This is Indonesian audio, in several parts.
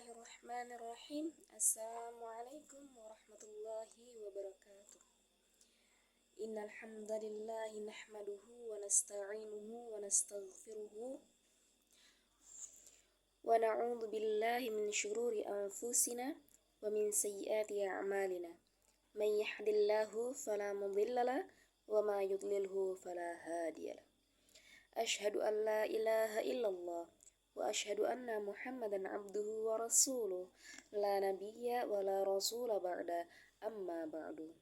Bismillahirrahmanirrahim. Assalamualaikum warahmatullahi wabarakatuh. Innal hamdalillah nahmaduhu wa nasta'inuhu wa nastaghfiruhu wa na'udzu billahi min syururi anfusina wa min sayyiati a'malina. May yahdihillahu fala mudilla lahu wa ma yudlilhu fala hadiyalah. Asyhadu an la ilaha illallah wa asyhadu anna Muhammadan abduhu wa rasuluh la nabiyya wa la rasula ba'da amma ba'du.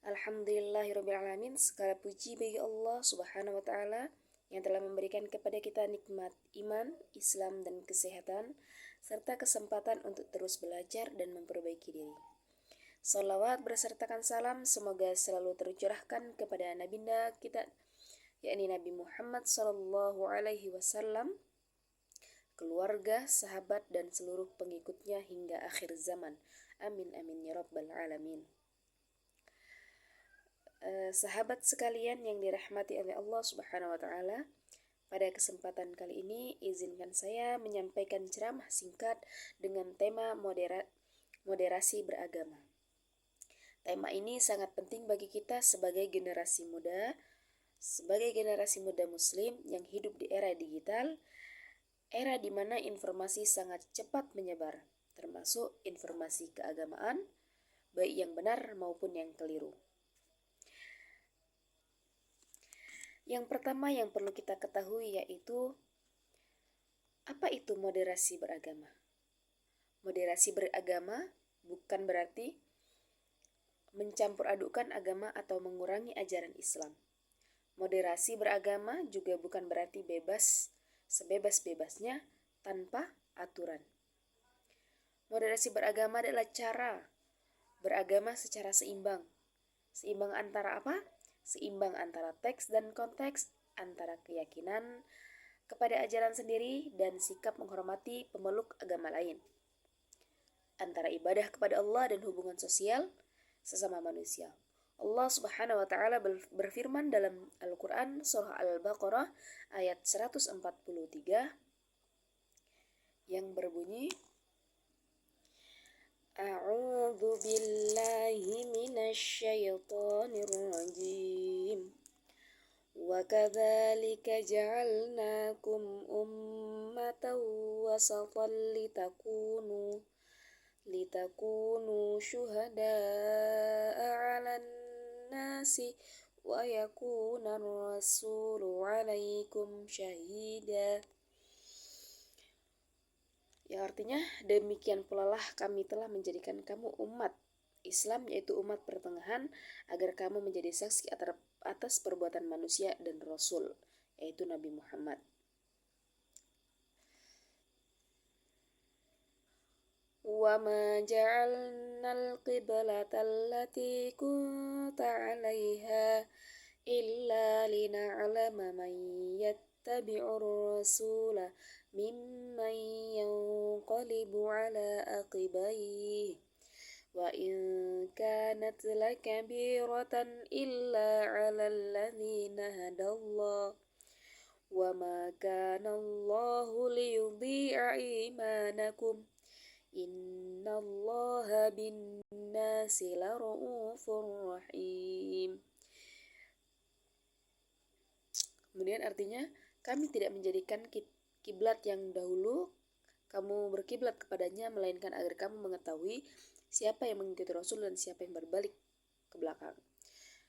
Alhamdulillahirabbil alamin, segala puji bagi Allah Subhanahu wa taala yang telah memberikan kepada kita nikmat iman, Islam dan kesehatan serta kesempatan untuk terus belajar dan memperbaiki diri. Salawat bersertakan salam semoga selalu tercurahkan kepada Nabi kita, yakni Nabi Muhammad sallallahu alaihi wasallam, keluarga, sahabat dan seluruh pengikutnya hingga akhir zaman. Amin amin ya rabbal alamin. Sahabat sekalian yang dirahmati oleh Allah Subhanahu wa taala, pada kesempatan kali ini izinkan saya menyampaikan ceramah singkat dengan tema moderasi beragama. Tema ini sangat penting bagi kita sebagai generasi muda muslim yang hidup di era digital, era di mana informasi sangat cepat menyebar, termasuk informasi keagamaan, baik yang benar maupun yang keliru. Yang pertama yang perlu kita ketahui yaitu, apa itu moderasi beragama? Moderasi beragama bukan berarti mencampur adukkan agama atau mengurangi ajaran Islam. Moderasi beragama juga bukan berarti bebas sebebas-bebasnya tanpa aturan. Moderasi beragama adalah cara beragama secara seimbang. Seimbang antara apa? Seimbang antara teks dan konteks, antara keyakinan kepada ajaran sendiri dan sikap menghormati pemeluk agama lain, antara ibadah kepada Allah dan hubungan sosial sesama manusia. Allah Subhanahu wa taala berfirman dalam Al-Qur'an surah Al-Baqarah ayat 143 yang berbunyi, A'udzu billahi minasy syaithanir rajim. Wa kadzalika ja'alnakum ummatan wasatan litakunu syuhada'a 'alan nasi wa yakuna ar-rasulu 'alaikum syahida. Yang artinya, demikian pula lah kami telah menjadikan kamu umat Islam, yaitu umat pertengahan, agar kamu menjadi saksi atas perbuatan manusia dan Rasul, yaitu Nabi Muhammad. Wa ma ja'alnal qiblata allati kunta 'alaiha illa lina'lama man yattabi'ur rasula mimman yanqalibu 'ala aqibaihi wa in kanat lakabiratan illa 'alal ladzina hadallah wa ma kana Allahu liyudhi'a imanakum innallaha bin-nasi lara'ufur rahim. Kemudian artinya, kami tidak menjadikan kiblat yang dahulu kamu berkiblat kepadanya, melainkan agar kamu mengetahui siapa yang mengikuti Rasul dan siapa yang berbalik ke belakang.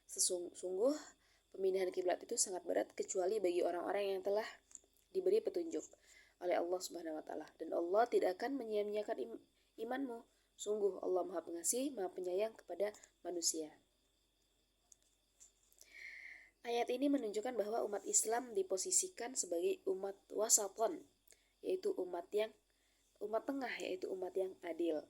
Sesungguh pemindahan kiblat itu sangat berat kecuali bagi orang-orang yang telah diberi petunjuk oleh Allah Subhanahu wa taala, dan Allah tidak akan menyia-nyiakan imanmu. Sungguh Allah Maha Pengasih, Maha Penyayang kepada manusia. Ayat ini menunjukkan bahwa umat Islam diposisikan sebagai umat wasaton, yaitu umat tengah, yaitu umat yang adil.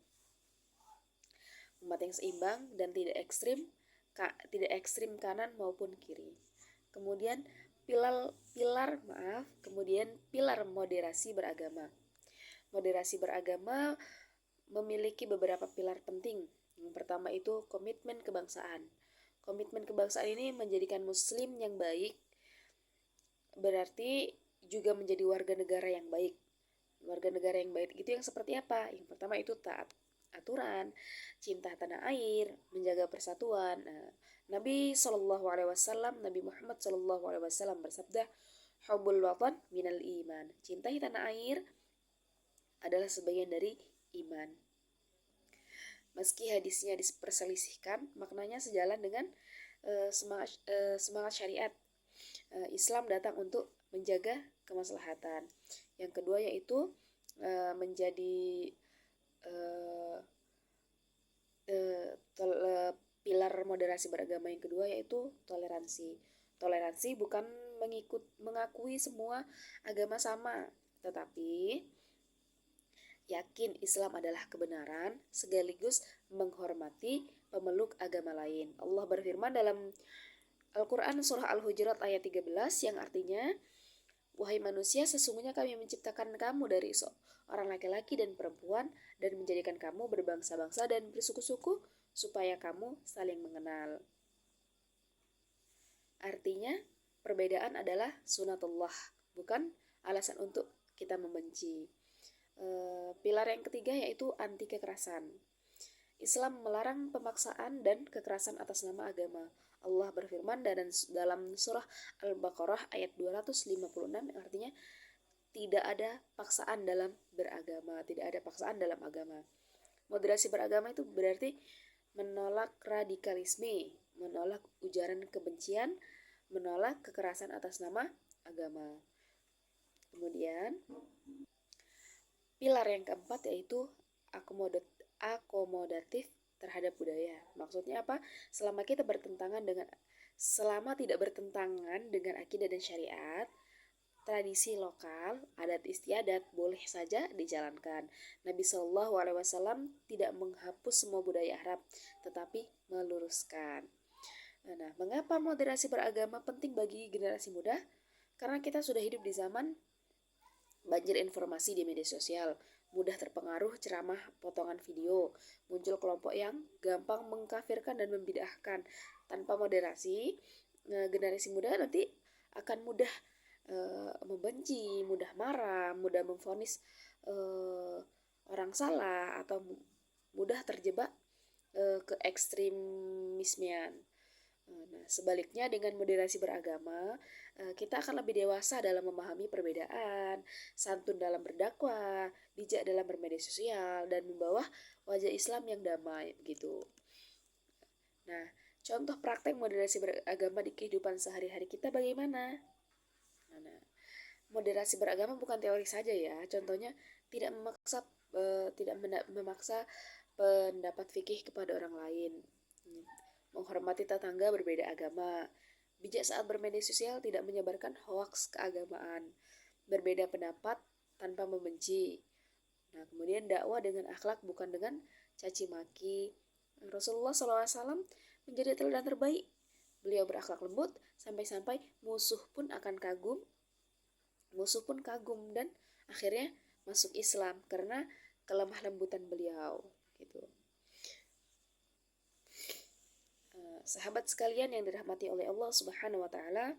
Umat yang seimbang dan tidak ekstrim kanan maupun kiri. Kemudian pilar moderasi beragama. Moderasi beragama memiliki beberapa pilar penting. Yang pertama itu komitmen kebangsaan. Komitmen kebangsaan ini menjadikan muslim yang baik berarti juga menjadi warga negara yang baik. Warga negara yang baik itu yang seperti apa? Yang pertama itu taat aturan, cinta tanah air, menjaga persatuan. Nah, Nabi Shallallahu Alaihi Wasallam, Nabi Muhammad Shallallahu Alaihi Wasallam bersabda, "Hubbul watan minal iman." Cintai tanah air adalah sebagian dari iman. Meski hadisnya diperselisihkan, maknanya sejalan dengan semangat syariat. Islam datang untuk menjaga kemaslahatan. Yang kedua yaitu menjadi pilar moderasi beragama yang kedua yaitu toleransi. Toleransi bukan mengakui semua agama sama, tetapi yakin Islam adalah kebenaran sekaligus menghormati pemeluk agama lain. Allah berfirman dalam Al-Quran surah Al-Hujurat ayat 13 yang artinya, "Wahai manusia, sesungguhnya kami menciptakan kamu dari orang laki-laki dan perempuan dan menjadikan kamu berbangsa-bangsa dan bersuku-suku supaya kamu saling mengenal." Artinya, perbedaan adalah sunatullah, bukan alasan untuk kita membenci. Pilar yang ketiga yaitu anti kekerasan. Islam melarang pemaksaan dan kekerasan atas nama agama. Allah berfirman dalam surah Al-Baqarah ayat 256 yang artinya tidak ada paksaan dalam beragama, tidak ada paksaan dalam agama. Moderasi beragama itu berarti menolak radikalisme, menolak ujaran kebencian, menolak kekerasan atas nama agama. Kemudian pilar yang keempat yaitu akomodatif terhadap budaya. Maksudnya apa? Selama tidak bertentangan dengan akidah dan syariat, tradisi lokal, adat istiadat boleh saja dijalankan. Nabi Shallallahu Alaihi Wasallam tidak menghapus semua budaya Arab, tetapi meluruskan. Nah, mengapa moderasi beragama penting bagi generasi muda? Karena kita sudah hidup di zaman banjir informasi di media sosial, mudah terpengaruh ceramah potongan video, muncul kelompok yang gampang mengkafirkan dan membid'ahkan. Tanpa moderasi, generasi muda nanti akan mudah membenci, mudah marah, mudah memvonis orang salah, atau mudah terjebak ke ekstremismean. Nah, sebaliknya dengan moderasi beragama, kita akan lebih dewasa dalam memahami perbedaan, santun dalam berdakwah, bijak dalam bermedia sosial, dan membawa wajah Islam yang damai, begitu. Nah, contoh praktek moderasi beragama di kehidupan sehari-hari kita bagaimana? Nah, moderasi beragama bukan teori saja ya. Contohnya tidak memaksa pendapat fikih kepada orang lain, menghormati tetangga berbeda agama, bijak saat bermedia sosial, tidak menyebarkan hoaks keagamaan, berbeda pendapat tanpa membenci. Nah, kemudian dakwah dengan akhlak bukan dengan caci maki. Rasulullah SAW menjadi teladan terbaik. Beliau berakhlak lembut sampai-sampai musuh pun kagum dan akhirnya masuk Islam karena kelemah lembutan beliau, gitu. Sahabat sekalian yang dirahmati oleh Allah Subhanahu wa taala,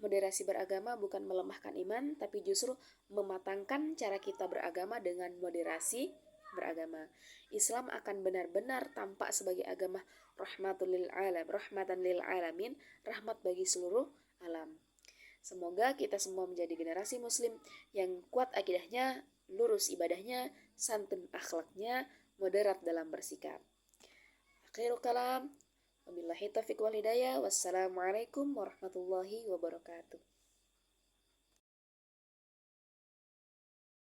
moderasi beragama bukan melemahkan iman, tapi justru mematangkan cara kita beragama dengan moderasi beragama. Islam akan benar-benar tampak sebagai agama rahmatan lil alamin, rahmat bagi seluruh alam. Semoga kita semua menjadi generasi muslim yang kuat akidahnya, lurus ibadahnya, santun akhlaknya, moderat dalam bersikap. Akhirul kalam, wabillahi taufiq wal hidayah. Wassalamualaikum warahmatullahi wabarakatuh.